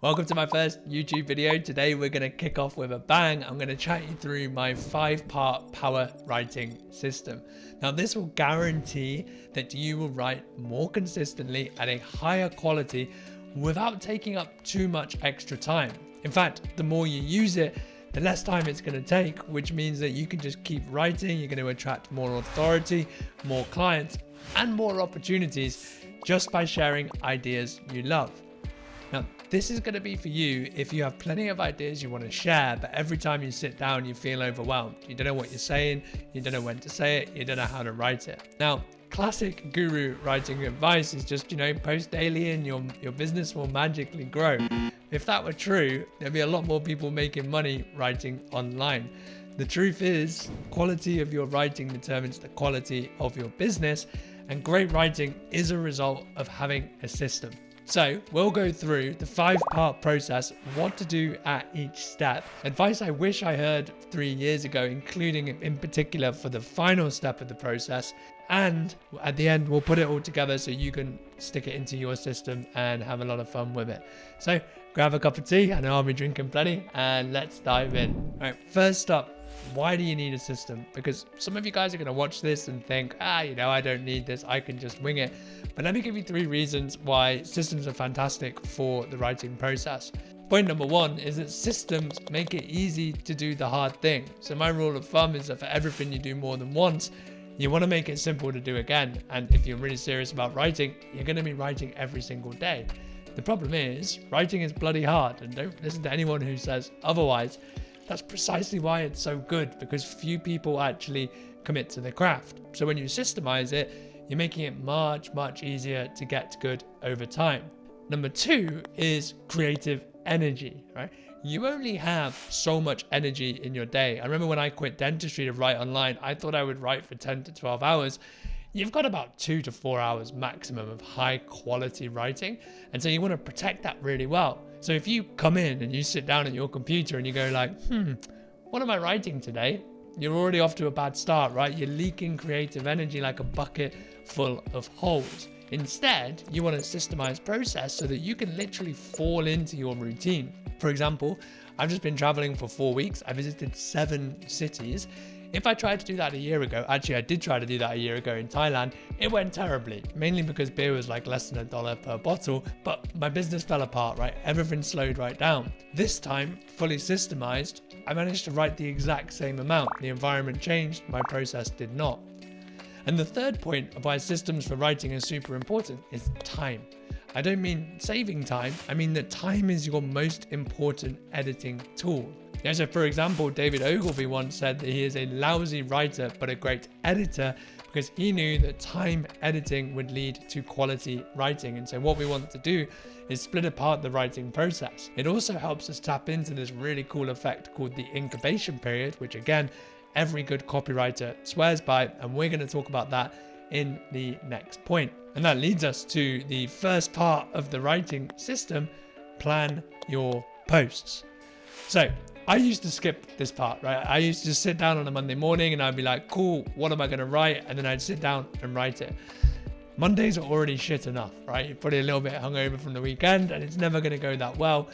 Welcome to my first YouTube video. Today we're going to kick off with a bang. I'm going to chat you through my 5-part power writing system. Now this will guarantee that you will write more consistently at a higher quality without taking up too much extra time. In fact, the more you use it, the less time it's going to take, which means that you can just keep writing. You're going to attract more authority, more clients, and more opportunities just by sharing ideas you love. Now, this is going to be for you if you have plenty of ideas you want to share, but every time you sit down, you feel overwhelmed. You don't know what you're saying, you don't know when to say it, you don't know how to write it. Now, classic guru writing advice is just, post daily and your business will magically grow. If that were true, there'd be a lot more people making money writing online. The truth is, quality of your writing determines the quality of your business, and great writing is a result of having a system. So we'll go through the 5-part process, what to do at each step. Advice I wish I heard 3 years ago, including in particular for the final step of the process. And at the end, we'll put it all together so you can stick it into your system and have a lot of fun with it. So grab a cup of tea, I know I'll be drinking plenty, and let's dive in. All right, first up, why do you need a system? Because some of you guys are going to watch this and think, I don't need this, I can just wing it. But let me give you 3 reasons why systems are fantastic for the writing process. Point number 1 is that systems make it easy to do the hard thing. So my rule of thumb is that for everything you do more than once, you want to make it simple to do again. And if you're really serious about writing, you're going to be writing every single day. The problem is, writing is bloody hard, and don't listen to anyone who says otherwise. That's precisely why it's so good, because few people actually commit to the craft. So when you systemize it, you're making it much, much easier to get good over time. Number 2 is creative energy, right? You only have so much energy in your day. I remember when I quit dentistry to write online, I thought I would write for 10 to 12 hours. You've got about 2 to 4 hours maximum of high quality writing. And so you want to protect that really well. So if you come in and you sit down at your computer and you go like, what am I writing today? You're already off to a bad start, right? You're leaking creative energy like a bucket full of holes. Instead, you want a systemized process so that you can literally fall into your routine. For example, I've just been traveling for 4 weeks. I visited 7 cities. If I tried to do that a year ago, actually I did try to do that a year ago in Thailand, it went terribly, mainly because beer was like less than $1 per bottle, but my business fell apart, right? Everything slowed right down. This time, fully systemized, I managed to write the exact same amount. The environment changed, my process did not. And the third point of why systems for writing is super important is time. I don't mean saving time, I mean that time is your most important editing tool. Yeah, so for example, David Ogilvy once said that he is a lousy writer but a great editor because he knew that time editing would lead to quality writing. And so what we want to do is split apart the writing process. It also helps us tap into this really cool effect called the incubation period, which again, every good copywriter swears by, and we're going to talk about that in the next point. And that leads us to the first part of the writing system, plan your posts. So I used to skip this part, right? I used to just sit down on a Monday morning and I'd be like, cool, what am I going to write? And then I'd sit down and write it. Mondays are already shit enough, right? You're probably a little bit hungover from the weekend and it's never going to go that well.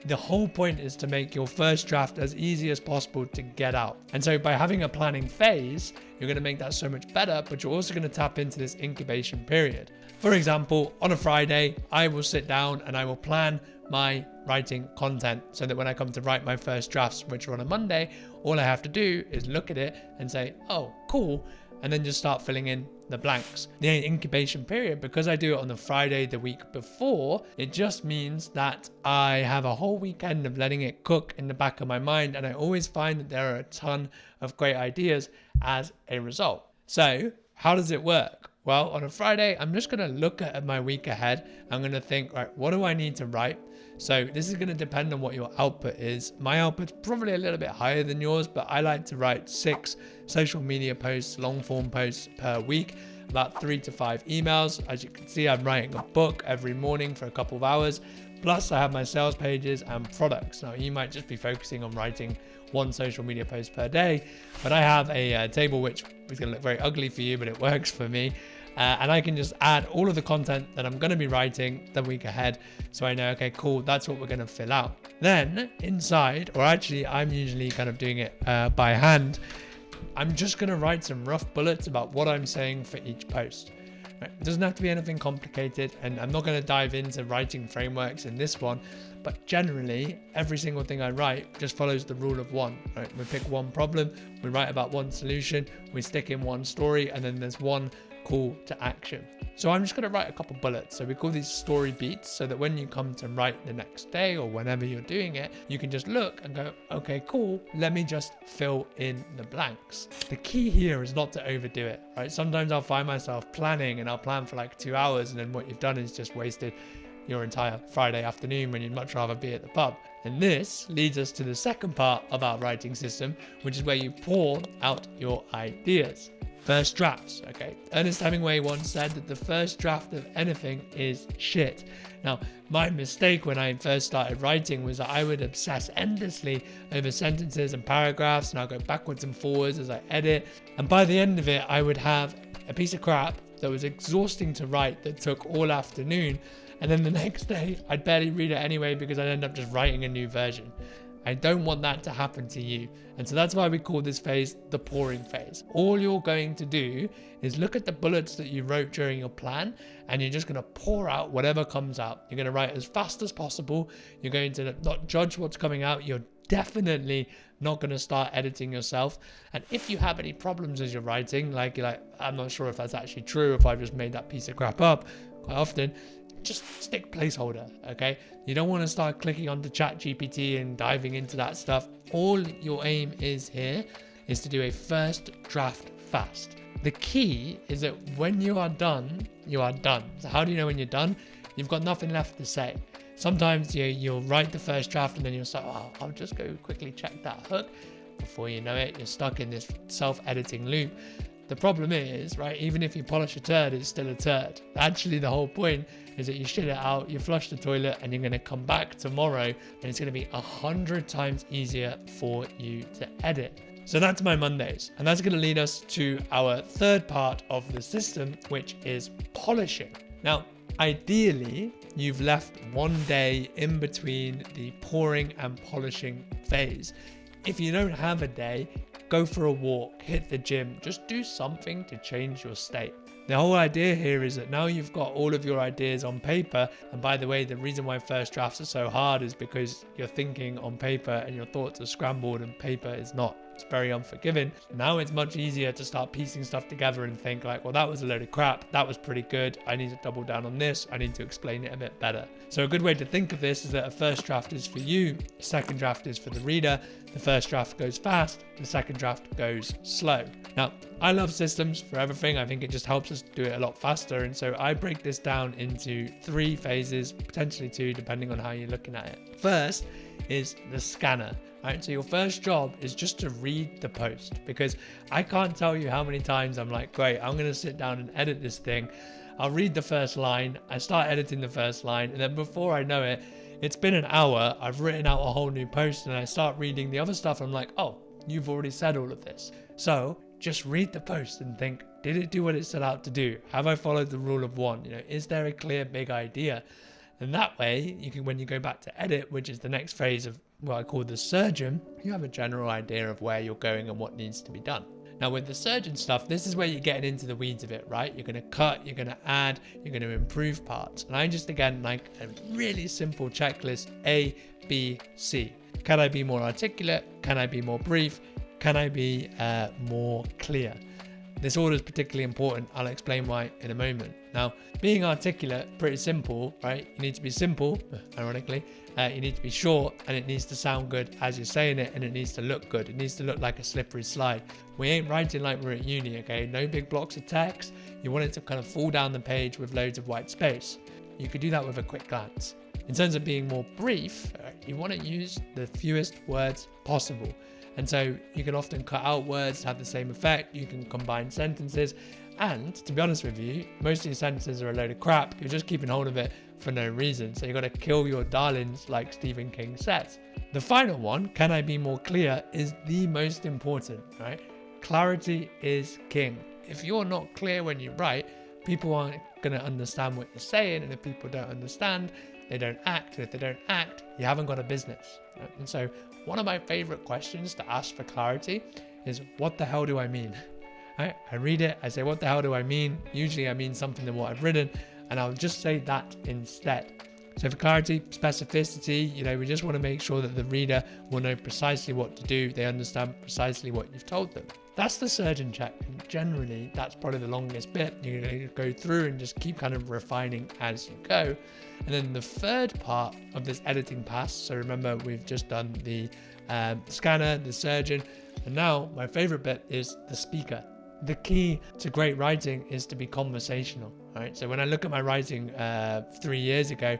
The whole point is to make your first draft as easy as possible to get out. And so by having a planning phase, you're going to make that so much better, but you're also going to tap into this incubation period. For example, on a Friday, I will sit down and I will plan my writing content so that when I come to write my first drafts, which are on a Monday, all I have to do is look at it and say, oh, cool, and then just start filling in the blanks. The incubation period, because I do it on the Friday the week before, it just means that I have a whole weekend of letting it cook in the back of my mind, and I always find that there are a ton of great ideas as a result. So how does it work? Well, on a Friday, I'm just going to look at my week ahead. I'm going to think, right, what do I need to write? So this is going to depend on what your output is. My output's probably a little bit higher than yours, but I like to write 6 social media posts, long form posts per week, about 3 to 5 emails. As you can see, I'm writing a book every morning for a couple of hours. Plus I have my sales pages and products. Now you might just be focusing on writing 1 social media post per day, but I have a table which is going to look very ugly for you, but it works for me. and I can just add all of the content that I'm going to be writing the week ahead. So I know, okay, cool, that's what we're going to fill out. Then inside, or actually I'm usually kind of doing it by hand, I'm just going to write some rough bullets about what I'm saying for each post. Right? It doesn't have to be anything complicated, and I'm not going to dive into writing frameworks in this one, but generally every single thing I write just follows the rule of one. Right? We pick one problem, we write about one solution, we stick in one story, and then there's one call to action. So I'm just going to write a couple bullets. So we call these story beats, so that when you come to write the next day or whenever you're doing it, you can just look and go, okay, cool, let me just fill in the blanks. The key here is not to overdo it, right? Sometimes I'll find myself planning and I'll plan for like 2 hours, and then what you've done is just wasted your entire Friday afternoon when you'd much rather be at the pub. And this leads us to the second part of our writing system, which is where you pour out your ideas. First drafts, okay? Ernest Hemingway once said that the first draft of anything is shit. Now, my mistake when I first started writing was that I would obsess endlessly over sentences and paragraphs, and I'll go backwards and forwards as I edit. And by the end of it, I would have a piece of crap that was exhausting to write that took all afternoon. And then the next day, I'd barely read it anyway because I'd end up just writing a new version. I don't want that to happen to you. And so that's why we call this phase the pouring phase. All you're going to do is look at the bullets that you wrote during your plan, and you're just going to pour out whatever comes out. You're going to write as fast as possible. You're going to not judge what's coming out. You're definitely not going to start editing yourself. And if you have any problems as you're writing, like you're like, I'm not sure if that's actually true, if I've just made that piece of crap up, quite often, just stick placeholder, okay? You don't want to start clicking onto ChatGPT and diving into that stuff. All your aim is here is to do a first draft fast. The key is that when you are done, you are done. So how do you know when you're done? You've got nothing left to say. Sometimes you'll write the first draft and then you'll say, oh, I'll just go quickly check that hook. Before you know it, you're stuck in this self-editing loop. The problem is, right, even if you polish a turd, it's still a turd. Actually, the whole point is that you shit it out, you flush the toilet, and you're going to come back tomorrow, and it's going to be 100 times easier for you to edit. So that's my Mondays. And that's going to lead us to our third part of the system, which is polishing. Now, ideally, you've left one day in between the pouring and polishing phase. If you don't have a day, go for a walk, hit the gym, just do something to change your state. The whole idea here is that now you've got all of your ideas on paper, and by the way, the reason why first drafts are so hard is because you're thinking on paper and your thoughts are scrambled and paper is not. It's very unforgiving. Now it's much easier to start piecing stuff together and think like, well, that was a load of crap. That was pretty good. I need to double down on this. I need to explain it a bit better. So a good way to think of this is that a first draft is for you. A second draft is for the reader. The first draft goes fast. The second draft goes slow. Now, I love systems for everything. I think it just helps us do it a lot faster. And so I break this down into 3 phases, potentially 2, depending on how you're looking at it. First is the scanner. Right, so your first job is just to read the post, because I can't tell you how many times I'm like, great, I'm going to sit down and edit this thing. I'll read the first line. I start editing the first line. And then before I know it, it's been an hour. I've written out a whole new post and I start reading the other stuff. I'm like, oh, you've already said all of this. So just read the post and think, did it do what it set out to do? Have I followed the rule of one? Is there a clear big idea? And that way you can, when you go back to edit, which is the next phase of what I call the surgeon, you have a general idea of where you're going and what needs to be done. Now with the surgeon stuff, this is where you're getting into the weeds of it, right? You're going to cut, you're going to add, you're going to improve parts. And I just, again, like a really simple checklist, A, B, C. Can I be more articulate? Can I be more brief? Can I be more clear? This order is particularly important. I'll explain why in a moment. Now, being articulate, pretty simple, right? You need to be simple, ironically. You need to be short, and it needs to sound good as you're saying it, and it needs to look good. It needs to look like a slippery slide. We ain't writing like we're at uni, okay? No big blocks of text. You want it to kind of fall down the page with loads of white space. You could do that with a quick glance. In terms of being more brief, you want to use the fewest words possible. And so you can often cut out words to have the same effect. You can combine sentences. And to be honest with you, most of your sentences are a load of crap. You're just keeping hold of it for no reason. So you've got to kill your darlings, like Stephen King says. The final one, can I be more clear, is the most important, right? Clarity is king. If you're not clear when you write, people aren't going to understand what you're saying. And if people don't understand, they don't act. And if they don't act, you haven't got a business. Right? And so one of my favorite questions to ask for clarity is, what the hell do I mean? Right? I read it, I say, what the hell do I mean? Usually I mean something than what I've written, and I'll just say that instead. So for clarity, specificity, we just want to make sure that the reader will know precisely what to do. They understand precisely what you've told them. That's the surgeon check. And generally, that's probably the longest bit. You're going to go through and just keep kind of refining as you go. And then the third part of this editing pass. So remember, we've just done the scanner, the surgeon, and now my favorite bit is the speaker. The key to great writing is to be conversational, right? So when I look at my writing 3 years ago,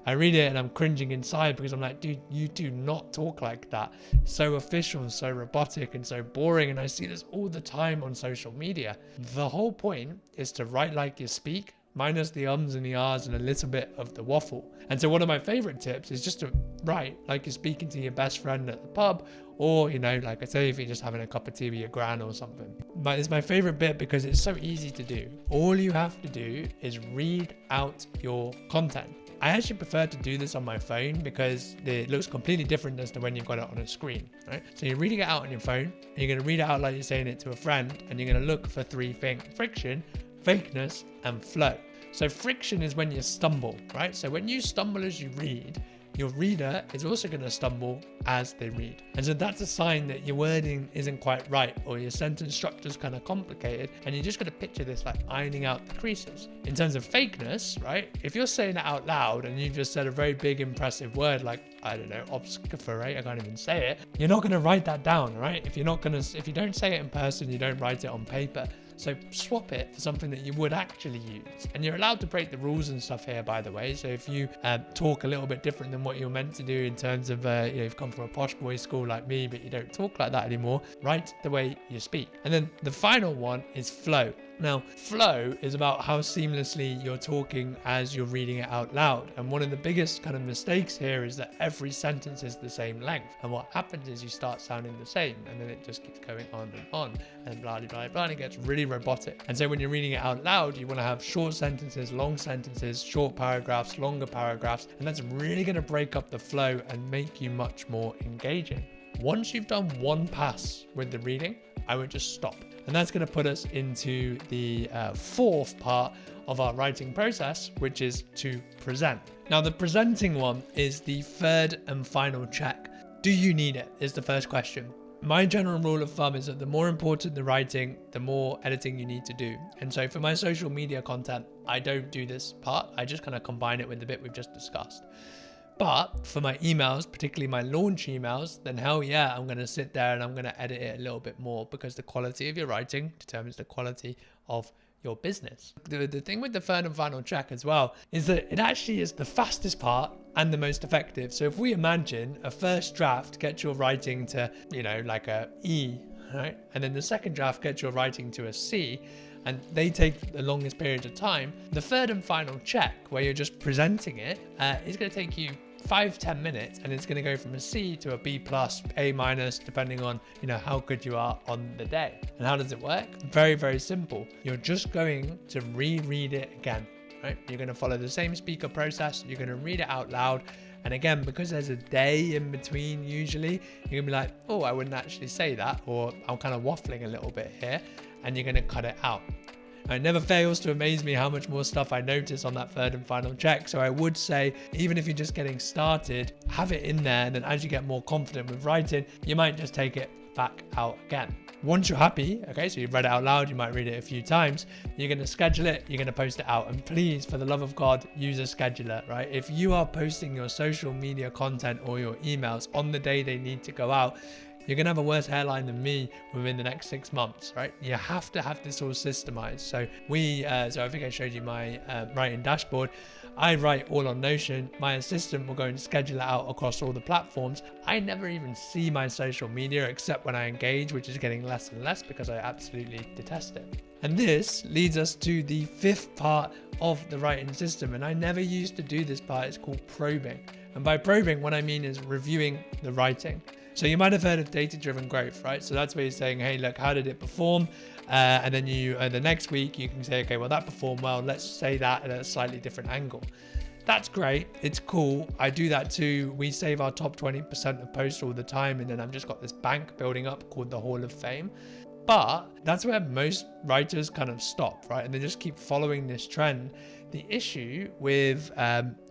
I read it and I'm cringing inside because I'm like, dude, you do not talk like that. So official, so robotic, and so boring. And I see this all the time on social media. The whole point is to write like you speak, minus the ums and the ahs and a little bit of the waffle. And so one of my favorite tips is just to write like you're speaking to your best friend at the pub, or, like I say, if you're just having a cup of tea with your gran or something. But it's my favorite bit because it's so easy to do. All you have to do is read out your content. I actually prefer to do this on my phone because it looks completely different as to when you've got it on a screen, right? So you're reading it out on your phone, and you're going to read it out like you're saying it to a friend, and you're going to look for 3 things: friction, fakeness, and flow. So friction is when you stumble, right? So when you stumble as you read, your reader is also going to stumble as they read. And so that's a sign that your wording isn't quite right, or your sentence structure is kind of complicated, and you're just going to picture this like ironing out the creases. In terms of fakeness, right? If you're saying it out loud and you've just said a very big impressive word like, I don't know, obscurate, I can't even say it, you're not going to write that down, right? If you don't say it in person, you don't write it on paper. So swap it for something that you would actually use. And you're allowed to break the rules and stuff here, by the way. So if you talk a little bit different than what you're meant to do in terms of, you've come from a posh boy school like me, but you don't talk like that anymore, write the way you speak. And then the final one is flow. Now, flow is about how seamlessly you're talking as you're reading it out loud. And one of the biggest kind of mistakes here is that every sentence is the same length. And what happens is you start sounding the same, and then it just keeps going on, and blah, blah, blah, blah, and it gets really robotic. And so when you're reading it out loud, you want to have short sentences, long sentences, short paragraphs, longer paragraphs, and that's really going to break up the flow and make you much more engaging. Once you've done one pass with the reading, I would just stop. And that's going to put us into the fourth part of our writing process, which is to present. Now, the presenting one is the third and final check. Do you need it? Is the first question. My general rule of thumb is that the more important the writing, the more editing you need to do. And so for my social media content, I don't do this part. I just kind of combine it with the bit we've just discussed. But for my emails, particularly my launch emails, then hell yeah, I'm going to sit there and I'm going to edit it a little bit more, because the quality of your writing determines the quality of your business. The thing with the third and final check as well is that it actually is the fastest part and the most effective. So if we imagine a first draft gets your writing to, like a E, right? And then the second draft gets your writing to a C, and they take the longest period of time. The third and final check, where you're just presenting it, is going to take you 5-10 minutes, and it's going to go from a C to a B+, A-, depending on how good you are on the day. And how does it work? Very, very simple. You're just going to reread it again, right? You're going to follow the same speaker process. You're going to read it out loud. And again, because there's a day in between, usually you're gonna be like, oh, I wouldn't actually say that, or I'm kind of waffling a little bit here, and you're gonna cut it out. It never fails to amaze me how much more stuff I notice on that third and final check. So I would say, even if you're just getting started, have it in there, and then as you get more confident with writing, you might just take it back out again. Once you're happy, okay, so you've read it out loud, you might read it a few times, you're going to schedule it, you're going to post it out. And please, for the love of God, use a scheduler, right? If you are posting your social media content or your emails on the day they need to go out, you're going to have a worse hairline than me within the next 6 months, right? You have to have this all systemized. So so I think I showed you my writing dashboard. I write all on Notion. My assistant will go and schedule it out across all the platforms. I never even see my social media except when I engage, which is getting less and less because I absolutely detest it. And this leads us to the fifth part of the writing system. And I never used to do this part. It's called probing. And by probing, what I mean is reviewing the writing. So you might have heard of data-driven growth, right? So that's where you're saying, hey, look, how did it perform? And then the next week you can say, okay, well, that performed well. Let's say that at a slightly different angle. That's great. It's cool. I do that too. We save our top 20% of posts all the time. And then I've just got this bank building up called the Hall of Fame. But that's where most writers kind of stop, right? And they just keep following this trend. The issue with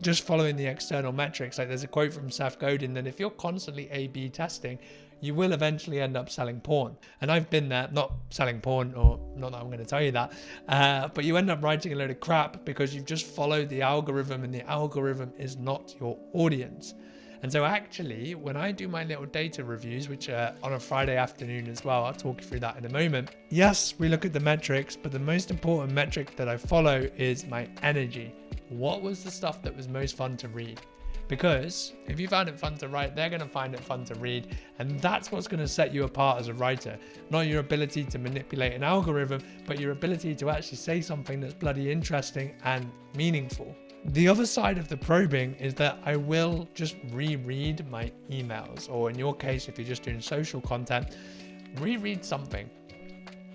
just following the external metrics, like there's a quote from Seth Godin that if you're constantly A/B testing, you will eventually end up selling porn. And I've been there, not selling porn, or not that I'm going to tell you that, but you end up writing a load of crap because you've just followed the algorithm, and the algorithm is not your audience. And so actually, when I do my little data reviews, which are on a Friday afternoon as well, I'll talk you through that in a moment. Yes, we look at the metrics, but the most important metric that I follow is my energy. What was the stuff that was most fun to read? Because if you found it fun to write, they're going to find it fun to read. And that's what's going to set you apart as a writer. Not your ability to manipulate an algorithm, but your ability to actually say something that's bloody interesting and meaningful. The other side of the probing is that I will just reread my emails, or in your case, if you're just doing social content, reread something.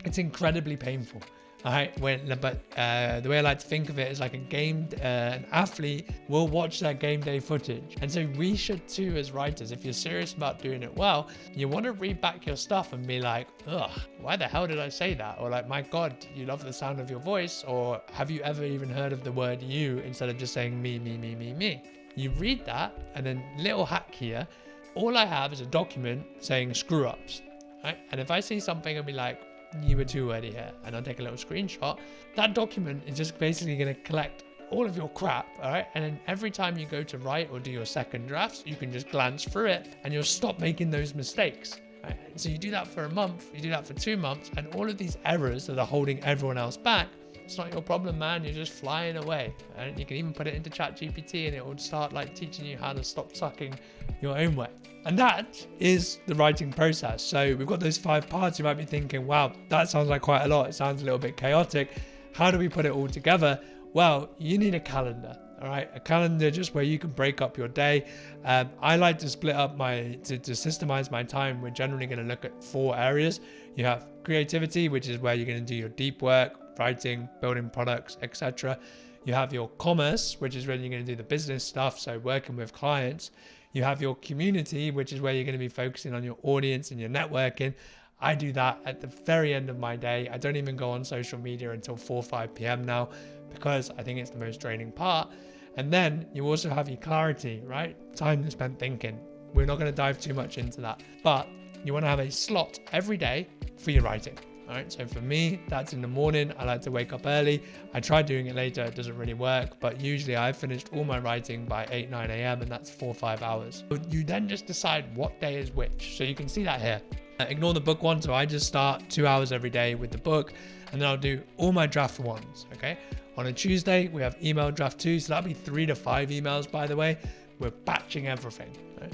It's incredibly painful. All right, but the way I like to think of it is like an athlete will watch their game day footage. And so we should too, as writers. If you're serious about doing it well, you want to read back your stuff and be like, ugh, why the hell did I say that? Or like, my God, you love the sound of your voice. Or have you ever even heard of the word you instead of just saying me, me, me, me, me? You read that, and then little hack here, all I have is a document saying screw ups, right? And if I see something and be like, you were too wordy here, and I'll take a little screenshot, that document is just basically going to collect all of your crap, all right? And then every time you go to write or do your second drafts, you can just glance through it and you'll stop making those mistakes, right? So you do that for a month, you do that for 2 months, and all of these errors that are holding everyone else back, it's not your problem, man. You're just flying away. And you can even put it into ChatGPT and it will start like teaching you how to stop sucking your own way. And that is the writing process. So we've got those 5 parts. You might be thinking, wow, that sounds like quite a lot. It sounds a little bit chaotic. How do we put it all together? Well, you need a calendar. All right, a calendar just where you can break up your day. I like to split up to systemize my time. We're generally going to look at 4 areas. You have creativity, which is where you're going to do your deep work, writing, building products, etc. You have your commerce, which is where you're going to do the business stuff, so working with clients. You have your community, which is where you're going to be focusing on your audience and your networking. I do that at the very end of my day. I don't even go on social media until 4 or 5 p.m. now, because I think it's the most draining part. And then you also have your clarity, right? Time spent thinking. We're not going to dive too much into that, but you want to have a slot every day for your writing. All right, so for me, that's in the morning. I like to wake up early. I try doing it later. It doesn't really work, but usually I've finished all my writing by 8, 9 a.m. and that's 4 or 5 hours. You then just decide what day is which. So you can see that here. Ignore the book one. So I just start 2 hours every day with the book, and then I'll do all my draft ones. Okay. On a Tuesday, we have email draft 2. So that'll be 3 to 5 emails, by the way. We're batching everything. Right?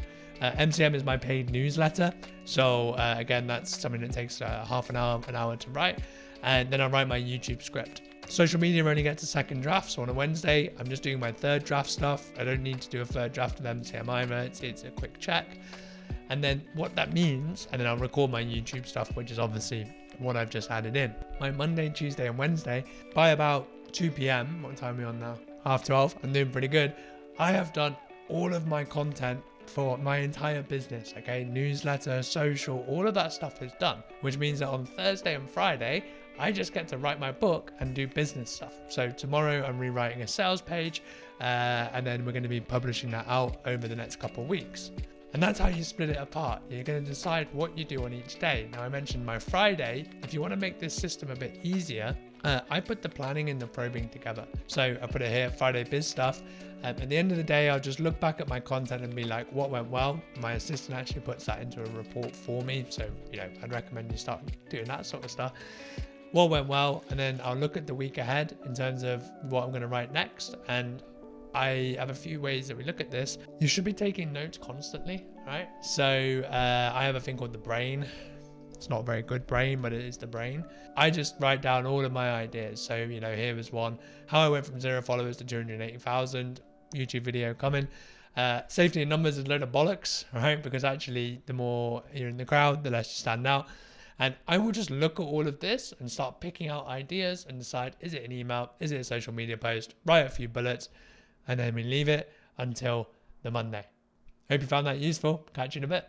MCM is my paid newsletter. So again, that's something that takes half an hour to write. And then I write my YouTube script. Social media only gets a second draft. So on a Wednesday, I'm just doing my 3rd draft stuff. I don't need to do a 3rd draft of MCM either. It's a quick check. And then what that means, and then I'll record my YouTube stuff, which is obviously what I've just added in. My Monday, Tuesday, and Wednesday, by about 2 p.m, what time are we on now? 12:30, I'm doing pretty good. I have done all of my content for my entire business, okay? Newsletter, social, all of that stuff is done, which means that on Thursday and Friday, I just get to write my book and do business stuff. So tomorrow I'm rewriting a sales page, and then we're going to be publishing that out over the next couple of weeks. And that's how you split it apart. You're going to decide what you do on each day. Now I mentioned my Friday. If you want to make this system a bit easier, I put the planning and the probing together. So I put it here, Friday biz stuff. At the end of the day, I'll just look back at my content and be like, what went well? My assistant actually puts that into a report for me. So, I'd recommend you start doing that sort of stuff. What went well? And then I'll look at the week ahead in terms of what I'm going to write next. And I have a few ways that we look at this. You should be taking notes constantly, right? So I have a thing called the brain. It's not a very good brain, but it is the brain. I just write down all of my ideas. So, here was one, how I went from 0 followers to 280,000, YouTube video coming. Safety in numbers is a load of bollocks, right? Because actually, the more you're in the crowd, the less you stand out. And I will just look at all of this and start picking out ideas and decide, is it an email? Is it a social media post? Write a few bullets, and then we leave it until the Monday. Hope you found that useful. Catch you in a bit.